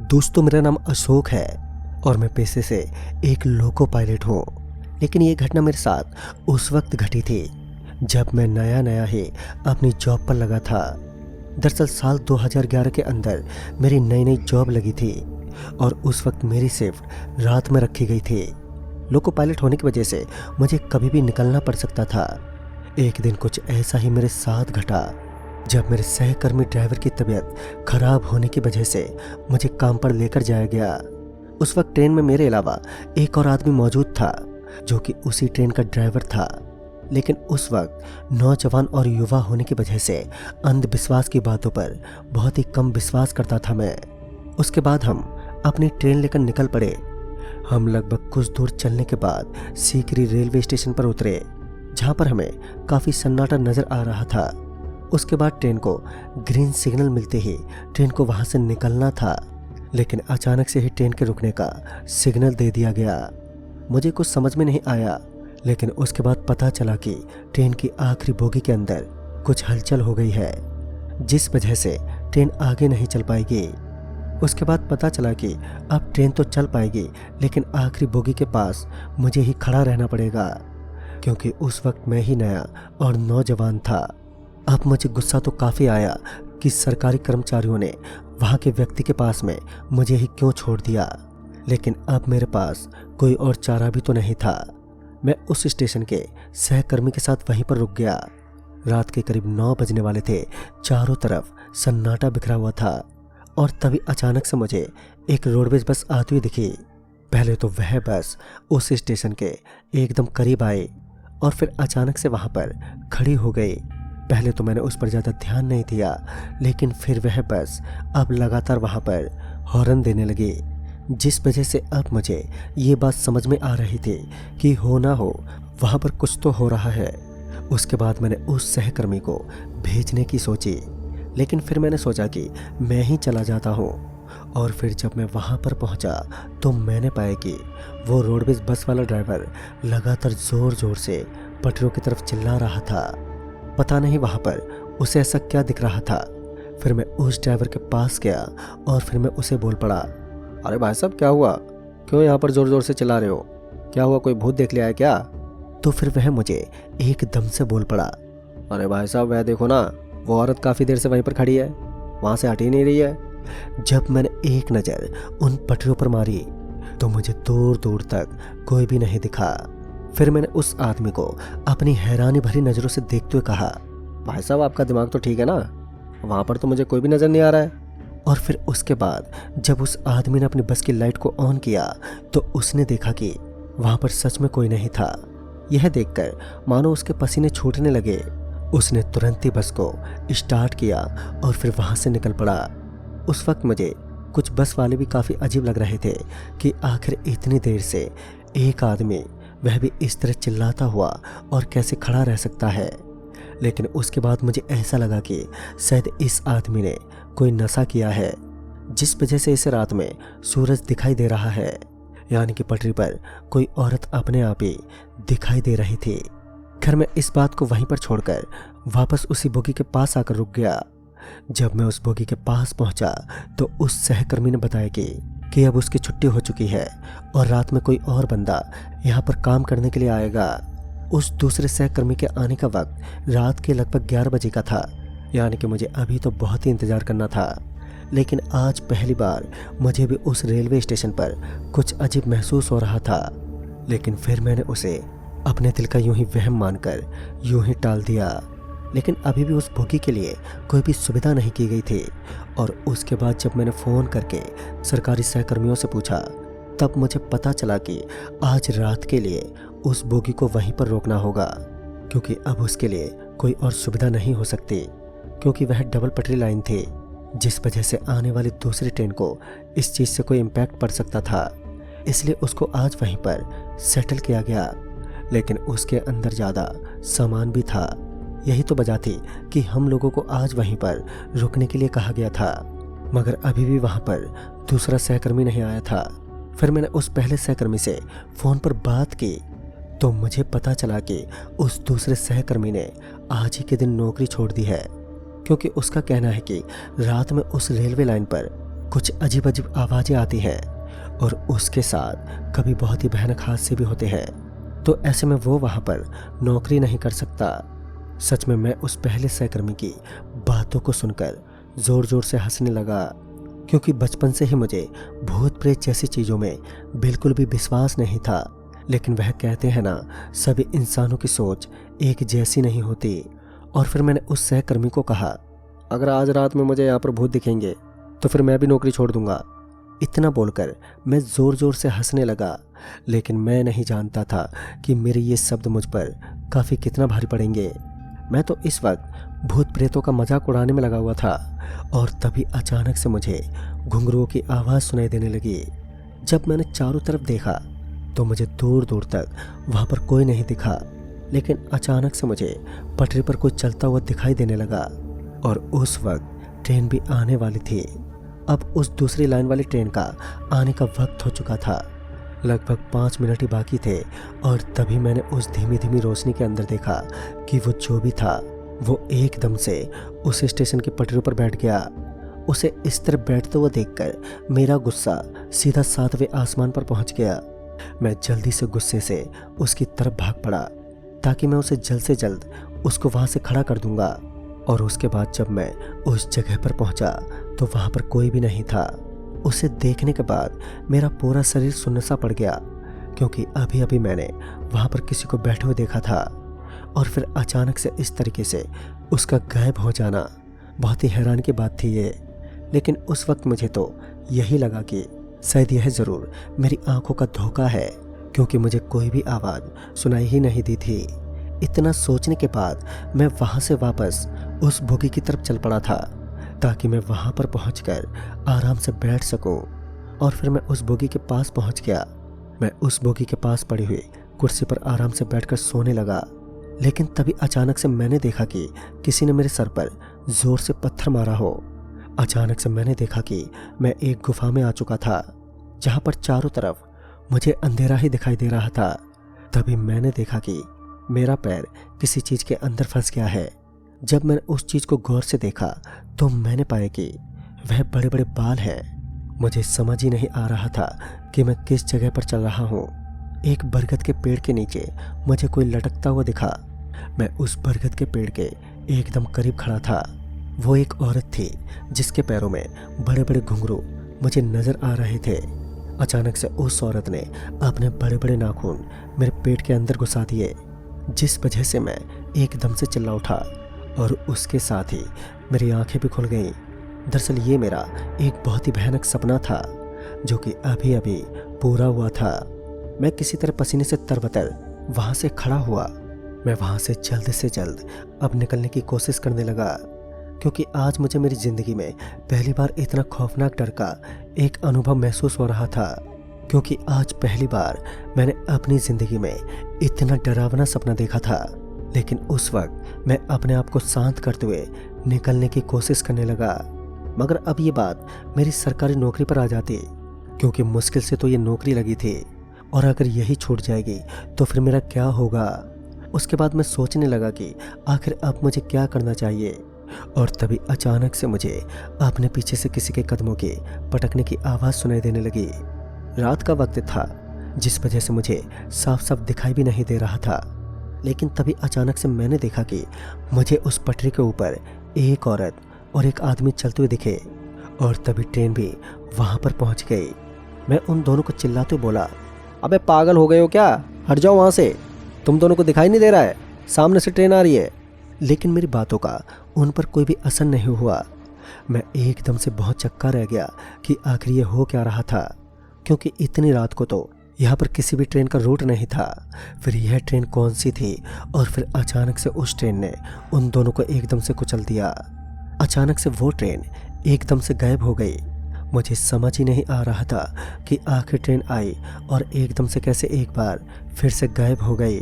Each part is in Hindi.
दोस्तों, मेरा नाम अशोक है और मैं पेशे से एक लोको पायलट हूँ। लेकिन ये घटना मेरे साथ उस वक्त घटी थी जब मैं नया नया ही अपनी जॉब पर लगा था। दरअसल साल 2011 के अंदर मेरी नई नई जॉब लगी थी और उस वक्त मेरी शिफ्ट रात में रखी गई थी। लोको पायलट होने की वजह से मुझे कभी भी निकलना पड़ सकता था। एक दिन कुछ ऐसा ही मेरे साथ घटा जब मेरे सहकर्मी ड्राइवर की तबीयत खराब होने की वजह से मुझे काम पर लेकर जाया गया। उस वक्त ट्रेन में मेरे अलावा एक और आदमी मौजूद था जो कि उसी ट्रेन का ड्राइवर था। लेकिन उस वक्त नौजवान और युवा होने की वजह से अंधविश्वास की बातों पर बहुत ही कम विश्वास करता था मैं। उसके बाद हम अपनी ट्रेन लेकर निकल पड़े। हम लगभग कुछ दूर चलने के बाद सीकरी रेलवे स्टेशन पर उतरे, जहाँ पर हमें काफ़ी सन्नाटा नजर आ रहा था। उसके बाद ट्रेन को ग्रीन सिग्नल मिलते ही ट्रेन को वहां से निकलना था, लेकिन अचानक से ही ट्रेन के रुकने का सिग्नल दे दिया गया। मुझे कुछ समझ में नहीं आया, लेकिन उसके बाद पता चला कि ट्रेन की आखिरी बोगी के अंदर कुछ हलचल हो गई है, जिस वजह से ट्रेन आगे नहीं चल पाएगी। उसके बाद पता चला कि अब ट्रेन तो चल पाएगी, लेकिन आखिरी बोगी के पास मुझे ही खड़ा रहना पड़ेगा, क्योंकि उस वक्त मैं ही नया और नौजवान था। अब मुझे गुस्सा तो काफ़ी आया कि सरकारी कर्मचारियों ने वहाँ के व्यक्ति के पास में मुझे ही क्यों छोड़ दिया, लेकिन अब मेरे पास कोई और चारा भी तो नहीं था। मैं उस स्टेशन के सहकर्मी के साथ वहीं पर रुक गया। रात के करीब 9 बजने वाले थे। चारों तरफ सन्नाटा बिखरा हुआ था और तभी अचानक से मुझे एक रोडवेज बस आती हुई दिखी। पहले तो वह बस उस स्टेशन के एकदम करीब आई और फिर अचानक से वहाँ पर खड़ी हो गई। पहले तो मैंने उस पर ज़्यादा ध्यान नहीं दिया, लेकिन फिर वह बस अब लगातार वहाँ पर हॉर्न देने लगी, जिस वजह से अब मुझे ये बात समझ में आ रही थी कि हो ना हो वहाँ पर कुछ तो हो रहा है। उसके बाद मैंने उस सहकर्मी को भेजने की सोची, लेकिन फिर मैंने सोचा कि मैं ही चला जाता हूँ। और फिर जब मैं वहाँ पर पहुँचा तो मैंने पाया कि वो रोडवेज बस वाला ड्राइवर लगातार ज़ोर ज़ोर से पटरियों की तरफ चिल्ला रहा था। पता नहीं वहाँ पर उसे ऐसा क्या दिख रहा था। फिर मैं उस ड्राइवर के पास गया और फिर मैं उसे बोल पड़ा, अरे भाई साहब, क्या हुआ? क्यों यहाँ पर ज़ोर ज़ोर से चिल्ला रहे हो? क्या हुआ, कोई भूत देख लिया है क्या? तो फिर वह मुझे एकदम से बोल पड़ा, अरे भाई साहब, वह देखो ना, वो औरत काफ़ी देर से वहीं पर खड़ी है, वहाँ से हट ही नहीं रही है। जब मैंने एक नज़र उन पटरियों पर मारी तो मुझे दूर दूर तक कोई भी नहीं दिखा। फिर मैंने उस आदमी को अपनी हैरानी भरी नज़रों से देखते हुए कहा, भाई साहब, आपका दिमाग तो ठीक है ना? वहाँ पर तो मुझे कोई भी नज़र नहीं आ रहा है। और फिर उसके बाद जब उस आदमी ने अपनी बस की लाइट को ऑन किया तो उसने देखा कि वहाँ पर सच में कोई नहीं था। यह देखकर मानो उसके पसीने छूटने लगे। उसने तुरंत ही बस को स्टार्ट किया और फिर वहाँ से निकल पड़ा। उस वक्त मुझे कुछ बस वाले भी काफ़ी अजीब लग रहे थे कि आखिर इतनी देर से एक आदमी, वह भी इस तरह चिल्लाता हुआ और कैसे खड़ा रह सकता है। लेकिन उसके बाद मुझे ऐसा लगा कि शायद इस आदमी ने कोई नशा किया है, जिस वजह से इसे रात में सूरज दिखाई दे रहा है, यानी कि पटरी पर कोई औरत अपने आप ही दिखाई दे रही थी। खैर, मैं इस बात को वहीं पर छोड़कर वापस उसी बोगी के पास आकर रुक गया। जब मैं उस बोगी के पास पहुंचा तो उस सहकर्मी ने बताया कि अब उसकी छुट्टी हो चुकी है और रात में कोई और बंदा यहाँ पर काम करने के लिए आएगा। उस दूसरे सहकर्मी के आने का वक्त रात के लगभग 11 बजे का था, यानी कि मुझे अभी तो बहुत ही इंतज़ार करना था। लेकिन आज पहली बार मुझे भी उस रेलवे स्टेशन पर कुछ अजीब महसूस हो रहा था। लेकिन फिर मैंने उसे अपने दिल का यूं ही वहम मानकर यूं ही टाल दिया। लेकिन अभी भी उस बोगी के लिए कोई भी सुविधा नहीं की गई थी। और उसके बाद जब मैंने फ़ोन करके सरकारी सहकर्मियों से पूछा तब मुझे पता चला कि आज रात के लिए उस बोगी को वहीं पर रोकना होगा, क्योंकि अब उसके लिए कोई और सुविधा नहीं हो सकती, क्योंकि वह डबल पटरी लाइन थी, जिस वजह से आने वाली दूसरी ट्रेन को इस चीज़ से कोई इम्पैक्ट पड़ सकता था। इसलिए उसको आज वहीं पर सेटल किया गया। लेकिन उसके अंदर ज़्यादा सामान भी था। यही तो वजह थी कि हम लोगों को आज वहीं पर रुकने के लिए कहा गया था, मगर अभी भी वहाँ पर दूसरा सहकर्मी नहीं आया था। फिर मैंने उस पहले सहकर्मी से फ़ोन पर बात की तो मुझे पता चला कि उस दूसरे सहकर्मी ने आज ही के दिन नौकरी छोड़ दी है, क्योंकि उसका कहना है कि रात में उस रेलवे लाइन पर कुछ अजीब अजीब आवाज़ें आती हैं और उसके साथ कभी बहुत ही भयानक हादसे भी होते हैं। तो ऐसे में वो वहाँ पर नौकरी नहीं कर सकता। सच में मैं उस पहले सहकर्मी की बातों को सुनकर ज़ोर ज़ोर से हंसने लगा, क्योंकि बचपन से ही मुझे भूत प्रेत जैसी चीज़ों में बिल्कुल भी विश्वास नहीं था। लेकिन वह कहते हैं ना, सभी इंसानों की सोच एक जैसी नहीं होती। और फिर मैंने उस सहकर्मी को कहा, अगर आज रात में मुझे यहाँ पर भूत दिखेंगे तो फिर मैं भी नौकरी छोड़ दूंगा। इतना बोलकर मैं ज़ोर ज़ोर से हंसने लगा, लेकिन मैं नहीं जानता था कि मेरे ये शब्द मुझ पर काफ़ी कितना भारी पड़ेंगे। मैं तो इस वक्त भूत प्रेतों का मजाक उड़ाने में लगा हुआ था, और तभी अचानक से मुझे घुंघरुओं की आवाज़ सुनाई देने लगी। जब मैंने चारों तरफ देखा तो मुझे दूर दूर तक वहाँ पर कोई नहीं दिखा, लेकिन अचानक से मुझे पटरी पर कोई चलता हुआ दिखाई देने लगा, और उस वक्त ट्रेन भी आने वाली थी। अब उस दूसरी लाइन वाली ट्रेन का आने का वक्त हो चुका था। लगभग 5 मिनट ही बाकी थे, और तभी मैंने उस धीमी धीमी रोशनी के अंदर देखा कि वो जो भी था वो एकदम से उस स्टेशन की पटरियों पर बैठ गया। उसे इस तरह बैठते हुए देखकर मेरा गुस्सा सीधा 7वें आसमान पर पहुंच गया। मैं जल्दी से गुस्से से उसकी तरफ भाग पड़ा, ताकि मैं उसे जल्द से जल्द उसको वहाँ से खड़ा कर दूंगा। और उसके बाद जब मैं उस जगह पर पहुंचा तो वहाँ पर कोई भी नहीं था। उसे देखने के बाद मेरा पूरा शरीर सुन्न सा पड़ गया, क्योंकि अभी अभी मैंने वहाँ पर किसी को बैठे हुए देखा था। और फिर अचानक से इस तरीके से उसका गायब हो जाना बहुत ही हैरान की बात थी ये। लेकिन उस वक्त मुझे तो यही लगा कि शायद यह ज़रूर मेरी आंखों का धोखा है, क्योंकि मुझे कोई भी आवाज़ सुनाई ही नहीं दी थी। इतना सोचने के बाद मैं वहाँ से वापस उस बोगी की तरफ चल पड़ा था, ताकि मैं वहाँ पर पहुँचकर आराम से बैठ सकूं। और फिर मैं उस बोगी के पास पहुँच गया। मैं उस बोगी के पास पड़ी हुई कुर्सी पर आराम से बैठकर सोने लगा। लेकिन तभी अचानक से मैंने देखा कि किसी ने मेरे सर पर जोर से पत्थर मारा हो। अचानक से मैंने देखा कि मैं एक गुफा में आ चुका था, जहाँ पर चारों तरफ मुझे अंधेरा ही दिखाई दे रहा था। तभी मैंने देखा कि मेरा पैर किसी चीज़ के अंदर फंस गया है। जब मैंने उस चीज़ को गौर से देखा तो मैंने पाया कि वह बड़े बड़े बाल हैं। मुझे समझ ही नहीं आ रहा था कि मैं किस जगह पर चल रहा हूँ। एक बरगद के पेड़ के नीचे मुझे कोई लटकता हुआ दिखा। मैं उस बरगद के पेड़ के एकदम करीब खड़ा था। वो एक औरत थी जिसके पैरों में बड़े बड़े घुंघरू मुझे नजर आ रहे थे। अचानक से उस औरत ने अपने बड़े बड़े नाखून मेरे पेट के अंदर घुसा दिए, जिस वजह से मैं एकदम से चिल्ला उठा, और उसके साथ ही मेरी आंखें भी खुल गईं। दरअसल ये मेरा एक बहुत ही भयानक सपना था, जो कि अभी अभी पूरा हुआ था। मैं किसी तरह पसीने से तरबतर वहाँ से खड़ा हुआ। मैं वहाँ से जल्द अब निकलने की कोशिश करने लगा, क्योंकि आज मुझे मेरी ज़िंदगी में पहली बार इतना खौफनाक डर का एक अनुभव महसूस हो रहा था। क्योंकि आज पहली बार मैंने अपनी ज़िंदगी में इतना डरावना सपना देखा था। लेकिन उस वक्त मैं अपने आप को शांत करते हुए निकलने की कोशिश करने लगा। मगर अब ये बात मेरी सरकारी नौकरी पर आ जाती, क्योंकि मुश्किल से तो ये नौकरी लगी थी, और अगर यही छूट जाएगी तो फिर मेरा क्या होगा। उसके बाद मैं सोचने लगा कि आखिर अब मुझे क्या करना चाहिए। और तभी अचानक से मुझे अपने पीछे से किसी के कदमों के पटकने की आवाज़ सुनाई देने लगी। रात का वक्त था, जिस वजह से मुझे साफ साफ दिखाई भी नहीं दे रहा था। लेकिन तभी अचानक से मैंने देखा कि मुझे उस पटरी के ऊपर एक औरत और एक आदमी चलते हुए दिखे, और तभी ट्रेन भी वहाँ पर पहुँच गई। मैं उन दोनों को चिल्लाते हुए बोला, अबे पागल हो गए हो क्या, हट जाओ वहाँ से, तुम दोनों को दिखाई नहीं दे रहा है, सामने से ट्रेन आ रही है। लेकिन मेरी बातों का उन पर कोई भी असर नहीं हुआ। मैं एकदम से बहुत चक्का रह गया कि आखिर ये हो क्या रहा था, क्योंकि इतनी रात को तो यहाँ पर किसी भी ट्रेन का रूट नहीं था। फिर यह ट्रेन कौन सी थी, और फिर अचानक से उस ट्रेन ने उन दोनों को एकदम से कुचल दिया। अचानक से वो ट्रेन एकदम से गायब हो गई। मुझे समझ ही नहीं आ रहा था कि आखिर ट्रेन आई और एकदम से कैसे एक बार फिर से गायब हो गई।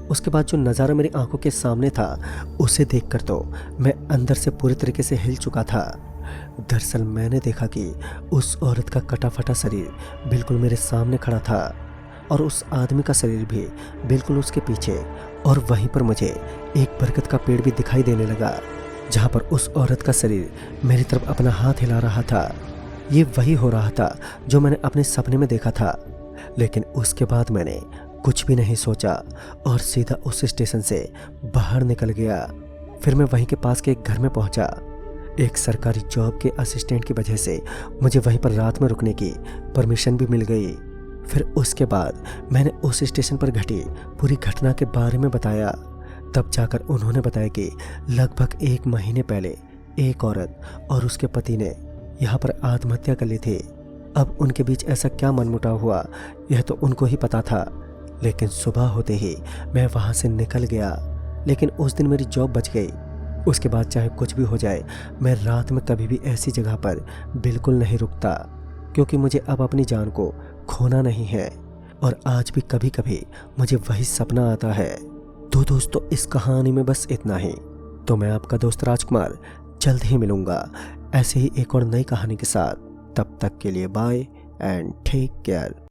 उसके बाद जो नज़ारा मेरी आंखों के सामने था, उसे देखकर तो मैं अंदर से पूरी तरीके से हिल चुका था। दरअसल मैंने देखा कि उस औरत का कटा फटा शरीर बिल्कुल मेरे सामने खड़ा था, और उस आदमी का शरीर भी बिल्कुल उसके पीछे। और वहीं पर मुझे एक बरगद का पेड़ भी दिखाई देने लगा, जहाँ पर उस औरत का शरीर मेरी तरफ अपना हाथ हिला रहा था। ये वही हो रहा था जो मैंने अपने सपने में देखा था। लेकिन उसके बाद मैंने कुछ भी नहीं सोचा और सीधा उस स्टेशन से बाहर निकल गया। फिर मैं वहीं के पास के एक घर में पहुंचा। एक सरकारी जॉब के असिस्टेंट की वजह से मुझे वहीं पर रात में रुकने की परमिशन भी मिल गई। फिर उसके बाद मैंने उस स्टेशन पर घटी पूरी घटना के बारे में बताया। तब जाकर उन्होंने बताया कि लगभग 1 महीने पहले एक औरत और उसके पति ने यहाँ पर आत्महत्या कर ली थी। अब उनके बीच ऐसा क्या मनमुटाव हुआ यह तो उनको ही पता था। लेकिन सुबह होते ही मैं वहाँ से निकल गया। लेकिन उस दिन मेरी जॉब बच गई। उसके बाद चाहे कुछ भी हो जाए, मैं रात में कभी भी ऐसी जगह पर बिल्कुल नहीं रुकता, क्योंकि मुझे अब अपनी जान को खोना नहीं है। और आज भी कभी कभी मुझे वही सपना आता है। तो दोस्तों, इस कहानी में बस इतना ही। तो मैं आपका दोस्त राजकुमार जल्द ही मिलूंगा ऐसे ही एक और नई कहानी के साथ। तब तक के लिए बाय एंड टेक केयर।